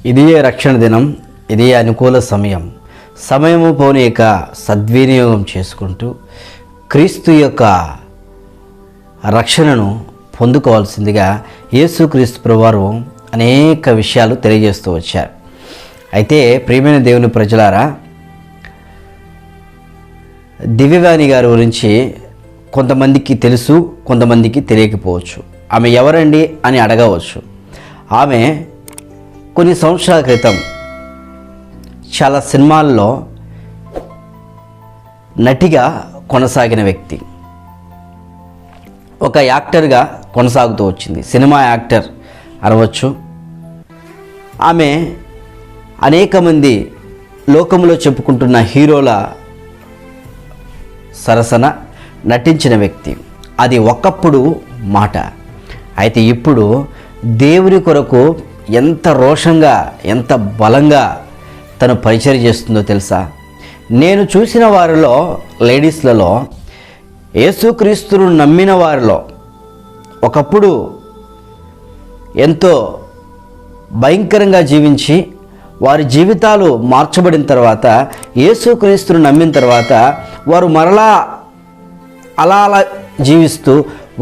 ఇదే రక్షణ దినం, ఇదే అనుకూల సమయం. సమయము పోనీక సద్వినియోగం చేసుకుంటూ క్రీస్తు యొక్క రక్షణను పొందుకోవాల్సిందిగా యేసుక్రీస్తు ప్రభువారు అనేక విషయాలు తెలియజేస్తూ వచ్చారు. అయితే ప్రియమైన దేవుని ప్రజలారా, దివ్యవాణి గారి గురించి కొంతమందికి తెలుసు, కొంతమందికి తెలియకపోవచ్చు. ఆమె ఎవరండి అని అడగవచ్చు. ఆమె కొన్ని సంవత్సరాల క్రితం చాలా సినిమాల్లో నటిగా కొనసాగిన వ్యక్తి, ఒక యాక్టర్గా కొనసాగుతూ వచ్చింది. సినిమా యాక్టర్ అనవచ్చు. ఆమె అనేక మంది లోకంలో చెప్పుకుంటున్న హీరోల సరసన నటించిన వ్యక్తి. అది ఒకప్పుడు మాట. అయితే ఇప్పుడు దేవుని కొరకు ఎంత రోషంగా, ఎంత బలంగా తను పరిచర్య చేస్తుందో తెలుసా? నేను చూసిన వారిలో, లేడీస్లలో, యేసుక్రీస్తును నమ్మిన వారిలో ఒకప్పుడు ఎంతో భయంకరంగా జీవించి వారి జీవితాలు మార్చబడిన తర్వాత, యేసుక్రీస్తును నమ్మిన తర్వాత వారు మరలా అలా జీవిస్తూ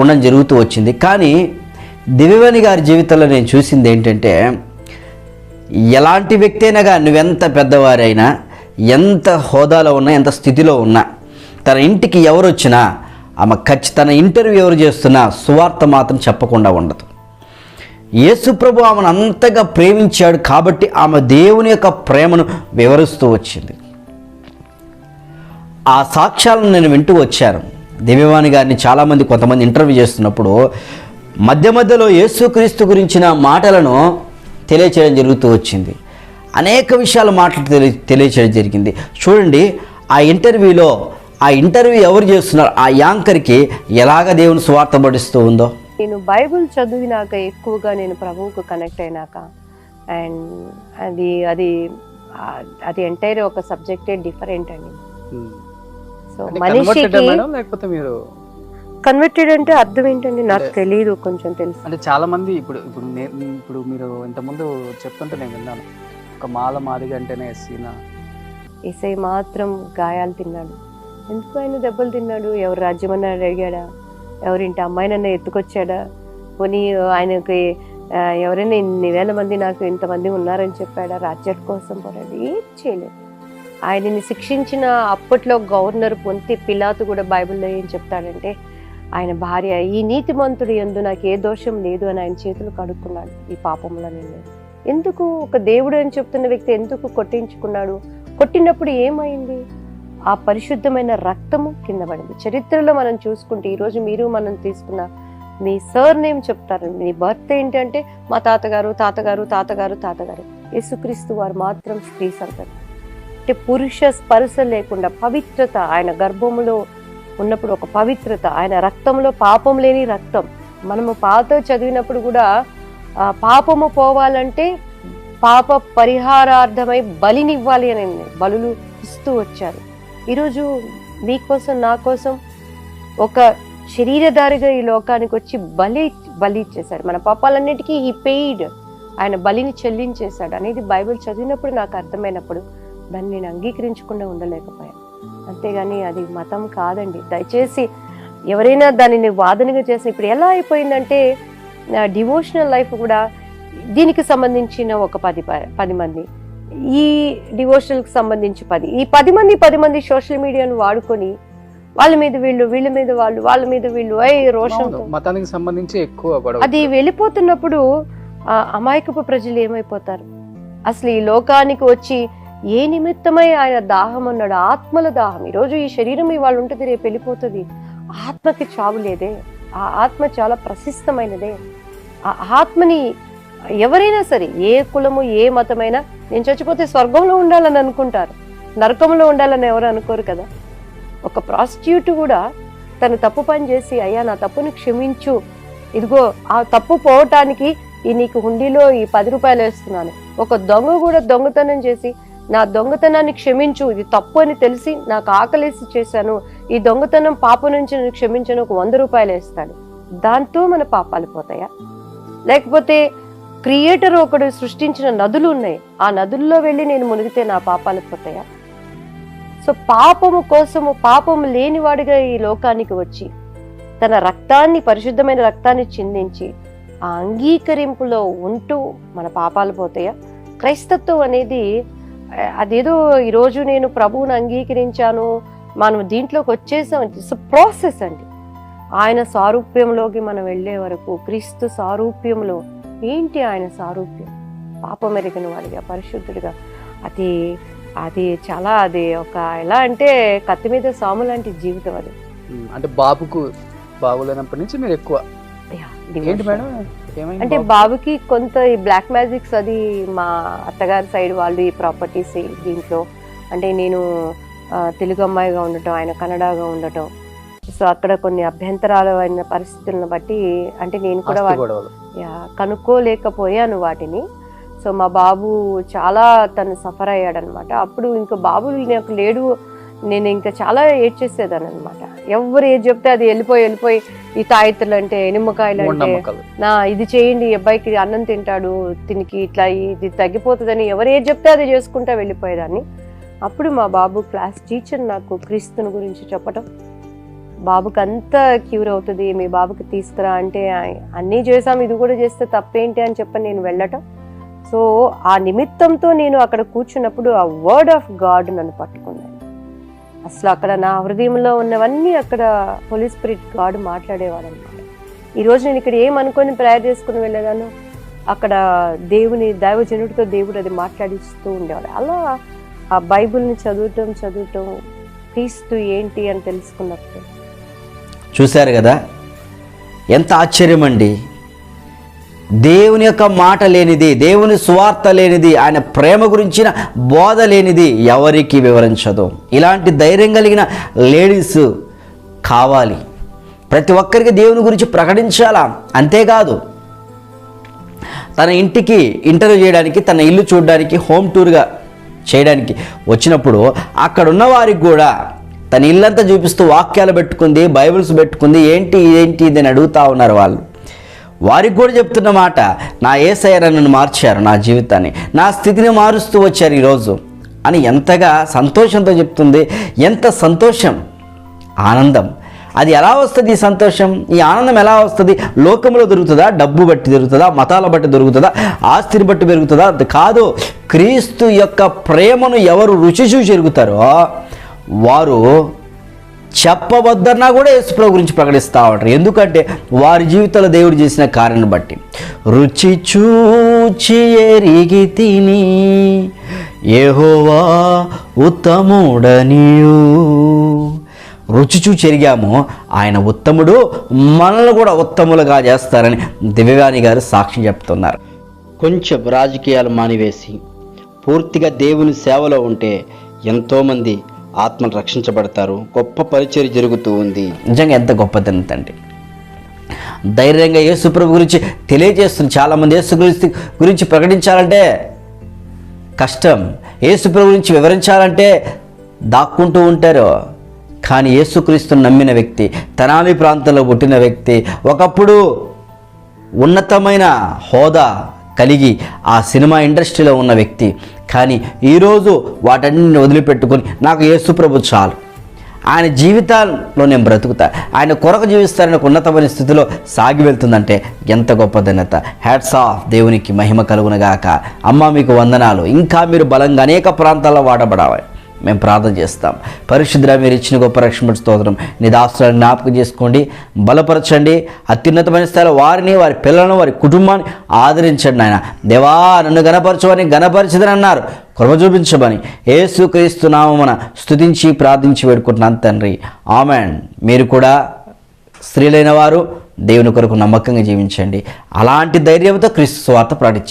ఉండడం జరుగుతూ వచ్చింది. కానీ దివ్యవాణి గారి జీవితంలో నేను చూసింది ఏంటంటే, ఎలాంటి వ్యక్తి అయినా, నువ్వెంత పెద్దవారైనా, ఎంత హోదాలో ఉన్నా, ఎంత స్థితిలో ఉన్నా, తన ఇంటికి ఎవరు వచ్చినా ఆమె తన ఇంటర్వ్యూ ఎవరు చేస్తున్నా సువార్త మాత్రం చెప్పకుండా ఉండదు. యేసుప్రభు ఆమెను అంతగా ప్రేమించాడు కాబట్టి ఆమె దేవుని యొక్క ప్రేమను వివరిస్తూ వచ్చింది. ఆ సాక్ష్యాలను నేను వింటూ వచ్చాను. దివ్యవాణి గారిని చాలామంది, కొంతమంది ఇంటర్వ్యూ చేస్తున్నప్పుడు మధ్య మధ్యలో యేసుక్రీస్తు గురించిన మాటలను తెలియచేయడం జరుగుతూ వచ్చింది. అనేక విషయాలు తెలియచేయడం జరిగింది. చూడండి, ఆ ఇంటర్వ్యూ ఎవరు చేస్తున్నారు, ఆ యాంకర్కి ఎలాగ దేవుని సువార్త పడిస్తూ ఉందో. నేను బైబుల్ చదివినాక, ఎక్కువగా నేను ప్రభువుకు కనెక్ట్ అయినాక, అండ్ అది ఎంటైర్ ఒక సబ్జెక్టే డిఫరెంట్ అండి. సో మనిషికి కన్వర్టెడ్ అంటే అర్థం ఏంటండి నాకు తెలియదు, కొంచెం తెలుసు. అంటే చాలా మంది ఇప్పుడు మీరు ఇంతకుముందు చెప్తుంటే నేను విన్నాను, ఒక మాదిగా అంటేనే ఏసై మాత్రం గాయాలు తిన్నాడు. ఎందుకు ఆయన దెబ్బలు తిన్నాడు? ఎవరు రాజ్యమన్నా అడిగాడా? ఎవరింటి అమ్మాయినన్నా ఎత్తుకొచ్చాడా? పోనీ ఆయనకి ఎవరైనా ఇన్ని వేల మంది, నాకు ఇంతమంది ఉన్నారని చెప్పాడా? రాజ్యం కోసం పోరాడు, ఏం చేయలేదు. ఆయనని శిక్షించిన అప్పట్లో గవర్నర్ పొంతి పిలాతు కూడా బైబిల్లో ఏం చెప్తాడంటే, ఆయన భార్య, ఈ నీతిమంతుడు యందు నాకు ఏ దోషం లేదు అని ఆయన చేతులు కడుక్కున్నాడు ఈ పాపంలో నిన్ను. ఎందుకు ఒక దేవుడు అని చెప్తున్న వ్యక్తి ఎందుకు కొట్టించుకున్నాడు? కొట్టినప్పుడు ఏమైంది? ఆ పరిశుద్ధమైన రక్తము కింద పడింది. చరిత్రలో మనం చూసుకుంటే, ఈరోజు మీరు మనం తీసుకున్న మీ సర్ నేమ్ చెప్తారు, మీ బర్త్ ఏంటంటే మా తాతగారు తాతగారు తాతగారు తాతగారు. యేసుక్రీస్తు వారు మాత్రం స్త్రీ సంతతి. అంటే పురుష స్పర్శ లేకుండా పవిత్రత, ఆయన గర్భములో ఉన్నప్పుడు ఒక పవిత్రత, ఆయన రక్తంలో పాపం లేని రక్తం. మనము పాత చదివినప్పుడు కూడా పాపము పోవాలంటే పాప పరిహారార్థమై బలినివ్వాలి అని బలులు ఇస్తూ వచ్చారు. ఈరోజు మీకోసం, నా కోసం ఒక శరీరధారిగా ఈ లోకానికి వచ్చి బలి ఇచ్చేశాడు. మన పాపాలన్నిటికీ హీ పెయిడ్, ఆయన బలిని చెల్లించేశాడు అనేది బైబిల్ చదివినప్పుడు నాకు అర్థమైనప్పుడు దాన్ని నేను అంగీకరించకుండా ఉండలేకపోయాను. అంతేగాని అది మతం కాదండి. దయచేసి ఎవరైనా దానిని వాదనగా చేసి, ఇప్పుడు ఎలా అయిపోయిందంటే డివోషనల్ లైఫ్ కూడా దీనికి సంబంధించిన ఒక 10 మంది, ఈ డివోషనల్కి సంబంధించి 10, ఈ 10 మంది సోషల్ మీడియాను వాడుకొని వాళ్ళ మీద వీళ్ళు, వీళ్ళ మీద వాళ్ళు, వాళ్ళ మీద వీళ్ళు, రోషంతో మతానికి సంబంధించి ఎక్కువ అది వెళ్ళిపోతున్నప్పుడు అమాయకపు ప్రజలు ఏమైపోతారు? అసలు ఈ లోకానికి వచ్చి ఏ నిమిత్తమై ఆయన దాహం అన్నాడు, ఆత్మల దాహం. ఈరోజు ఈ శరీరం ఇవాళ ఉంటుంది, రేపు వెళ్ళిపోతుంది. ఆత్మకి చావు లేదే. ఆ ఆత్మ చాలా ప్రశస్తమైనదే. ఆ ఆత్మని ఎవరైనా సరే, ఏ కులము, ఏ మతమైనా, నేను చచ్చిపోతే స్వర్గంలో ఉండాలని అనుకుంటారు, నరకంలో ఉండాలని ఎవరు అనుకోరు కదా. ఒక ప్రాస్టిట్యూట్ కూడా తను తప్పు పని చేసి, అయ్యా నా తప్పుని క్షమించు, ఇదిగో ఆ తప్పు పోవటానికి ఈ నీకు హుండీలో ఈ 10 రూపాయలు వేస్తున్నాను. ఒక దొంగ కూడా దొంగతనం చేసి, నా దొంగతనాన్ని క్షమించు, ఇది తప్పు అని తెలిసి నాకు ఆకలేసి చేశాను, ఈ దొంగతనం పాపం నుంచి నేను క్షమించను, ఒక 100 రూపాయలు వేస్తాడు. దాంతో మన పాపాలు పోతాయా? లేకపోతే క్రియేటర్ ఒకడు సృష్టించిన నదులు ఉన్నాయి. ఆ నదుల్లో వెళ్ళి నేను మునిగితే నా పాపాలు పోతాయా? సో పాపము కోసము, పాపము లేనివాడిగా ఈ లోకానికి వచ్చి తన రక్తాన్ని, పరిశుద్ధమైన రక్తాన్ని చిందించి ఆ అంగీకరింపులో ఉంటూ మన పాపాలు పోతాయా? క్రైస్తత్వం అనేది అదేదో ఈరోజు నేను ప్రభువుని అంగీకరించాను, మనం దీంట్లోకి వచ్చేసాం, ఇట్స్ ప్రాసెస్ అండి. ఆయన సారూప్యంలోకి మనం వెళ్ళే వరకు, క్రీస్తు సారూప్యంలో ఏంటి ఆయన సారూప్యం? పాపమెరిగిన వాడిగా, పరిశుద్ధుడిగా. అది అది చాలా, అది ఒక ఎలా అంటే కత్తి మీద సాము లాంటి జీవితం అది. అంటే బాబుకు బాబులేనప్పటి నుంచి మీరు ఎక్కువ ఏంటి మేడం అంటే బాబుకి కొంత ఈ బ్లాక్ మ్యాజిక్స్, అది మా అత్తగారి సైడ్ వాళ్ళు ఈ ప్రాపర్టీస్ దీంట్లో, అంటే నేను తెలుగు అమ్మాయిగా ఉండటం, ఆయన కన్నడగా ఉండటం, సో అక్కడ కొన్ని అభ్యంతరాలు అయిన పరిస్థితులను బట్టి అంటే నేను కూడా కనుక్కోలేకపోయాను వాటిని. సో మా బాబు చాలా తను సఫర్ అయ్యాడు అనమాట. అప్పుడు ఇంకా బాబు నాకు లేడు, నేను ఇంకా చాలా ఏడ్చేసేదాన్ని అనమాట. ఎవరు ఏది చెప్తే అది వెళ్ళిపోయి ఈ తాయితులు అంటే, నిమ్మకాయలు అంటే, ఇది చేయండి, అబ్బాయికి అన్నం తింటాడు, తినికి ఇట్లా ఇది తగ్గిపోతుందని ఎవరు ఏది చెప్తే అది చేసుకుంటా వెళ్ళిపోయేదాన్ని. అప్పుడు మా బాబు క్లాస్ టీచర్ నాకు క్రీస్తుని గురించి చెప్పటం, బాబుకి అంతా క్యూర్ అవుతుంది, మీ బాబుకి తీసుకురా అంటే, అన్నీ చేసాం, ఇది కూడా చేస్తే తప్పేంటి అని చెప్పని నేను వెళ్ళటం. సో ఆ నిమిత్తంతో నేను అక్కడ కూర్చున్నప్పుడు ఆ వర్డ్ ఆఫ్ గాడ్ నన్ను పట్టుకున్నాను. అసలు అక్కడ నా హృదయంలో ఉన్నవన్నీ అక్కడ హోలీ స్పిరిట్ గాడ్ మాట్లాడేవాడు అనమాట. ఈరోజు నేను ఇక్కడ ఏమనుకొని ప్రేయర్ చేసుకుని వెళ్ళేదాను, అక్కడ దేవుని దైవజనుడితో దేవుడు అది మాట్లాడిస్తూ ఉండేవాడు. అలా ఆ బైబిల్ని చదవటం క్రీస్తు ఏంటి అని తెలుసుకున్నప్పుడు. చూశారు కదా, ఎంత ఆశ్చర్యం అండి. దేవుని యొక్క మాట లేనిది, దేవుని సువార్త లేనిది, ఆయన ప్రేమ గురించిన బోధ లేనిది ఎవరికి వివరించదు. ఇలాంటి ధైర్యం కలిగిన లేడీస్ కావాలి. ప్రతి ఒక్కరికి దేవుని గురించి ప్రకటించాలా. అంతేకాదు, తన ఇంటికి ఇంటర్వ్యూ చేయడానికి, తన ఇల్లు చూడడానికి, హోమ్ టూర్గా చేయడానికి వచ్చినప్పుడు అక్కడ ఉన్న వారికి కూడా తన ఇల్లంతా చూపిస్తూ వాక్యాలు పెట్టుకుంది, బైబిల్స్ పెట్టుకుంది, ఏంటి ఇది అని అడుగుతూ ఉన్నారు వాళ్ళు. వారికి కూడా చెప్తున్న మాట, నా యేసయ్య నన్ను మార్చారు, నా జీవితాన్ని, నా స్థితిని మారుస్తూ వచ్చారు ఈరోజు అని ఎంతగా సంతోషంతో చెప్తుంది. ఎంత సంతోషం, ఆనందం. అది ఎలా వస్తుంది ఈ సంతోషం, ఈ ఆనందం ఎలా వస్తుంది? లోకంలో దొరుకుతుందా? డబ్బు బట్టి దొరుకుతుందా? మతాల బట్టి దొరుకుతుందా? ఆస్తిని బట్టి పెరుగుతుందా? కాదు. క్రీస్తు యొక్క ప్రేమను ఎవరు రుచి చూసి ఎరుగుతారో వారు చెప్పవద్దన్నా కూడా యేసుప్రభు గురించి ప్రకటిస్తూ ఉంటారు. ఎందుకంటే వారి జీవితంలో దేవుడు చేసిన కార్యాన్ని బట్టి. రుచి చూచి ఎరిగి తిని యెహోవా ఉత్తముడనియు. రుచి చూచి ఎరిగాము ఆయన ఉత్తముడు, మనల్ని కూడా ఉత్తములుగా చేస్తారని దివ్యవాణి గారు సాక్ష్యం చెప్తున్నారు. కొంచెం రాజకీయాలు మానివేసి పూర్తిగా దేవుని సేవలో ఉంటే ఎంతోమంది ఆత్మను రక్షించబడతారు. గొప్ప పరిచర్య జరుగుతూ ఉంది. నిజంగా ఎంత గొప్పదంతండి. ధైర్యంగా యేసుప్రభు గురించి తెలియజేస్తుంది. చాలామంది యేసు గురించి ప్రకటించాలంటే కష్టం, యేసుప్రభు గురించి వివరించాలంటే దాక్కుంటూ ఉంటారు. కానీ యేసుక్రీస్తును నమ్మిన వ్యక్తి, తెనాలి ప్రాంతంలో పుట్టిన వ్యక్తి, ఒకప్పుడు ఉన్నతమైన హోదా కలిగి ఆ సినిమా ఇండస్ట్రీలో ఉన్న వ్యక్తి, కానీ ఈరోజు వాటన్నిటిని వదిలిపెట్టుకొని నాకు యేసుప్రభు చాలు, ఆయన జీవితాల్లో నేను బ్రతుకుతా, ఆయన కొరకు జీవిస్తారని ఉన్నతమైన స్థితిలో సాగి వెళ్తుందంటే ఎంత గొప్ప ధన్యత. హ్యాట్స్ ఆఫ్, దేవునికి మహిమ కలుగునగాక. అమ్మ మీకు వందనాలు. ఇంకా మీరు బలంగా అనేక ప్రాంతాల్లో వాడబడాలి. మేము ప్రార్థన చేస్తాం. పరిశుద్ధుడా, మీరు ఇచ్చిన గొప్ప రక్షణ స్తోత్రం. నీ దాసులను జ్ఞాపకం చేసుకోండి, బలపరచండి. అత్యున్నతమైన స్థాయిలో వారిని, వారి పిల్లలను, వారి కుటుంబాన్ని ఆదరించండి. ఆయన దేవా, నన్ను గణపరచమని గణపరిచిదని అన్నారు, కృప చూపించమని యేసుక్రీస్తు నామమున స్తుతించి ప్రార్థించి వేడుకుంటున్నాను తండ్రి, ఆమేన్. మీరు కూడా స్త్రీలైన వారు దేవుని కొరకు నమ్మకంగా జీవించండి. అలాంటి ధైర్యంతో క్రీస్తు సువార్త ప్రకటించండి.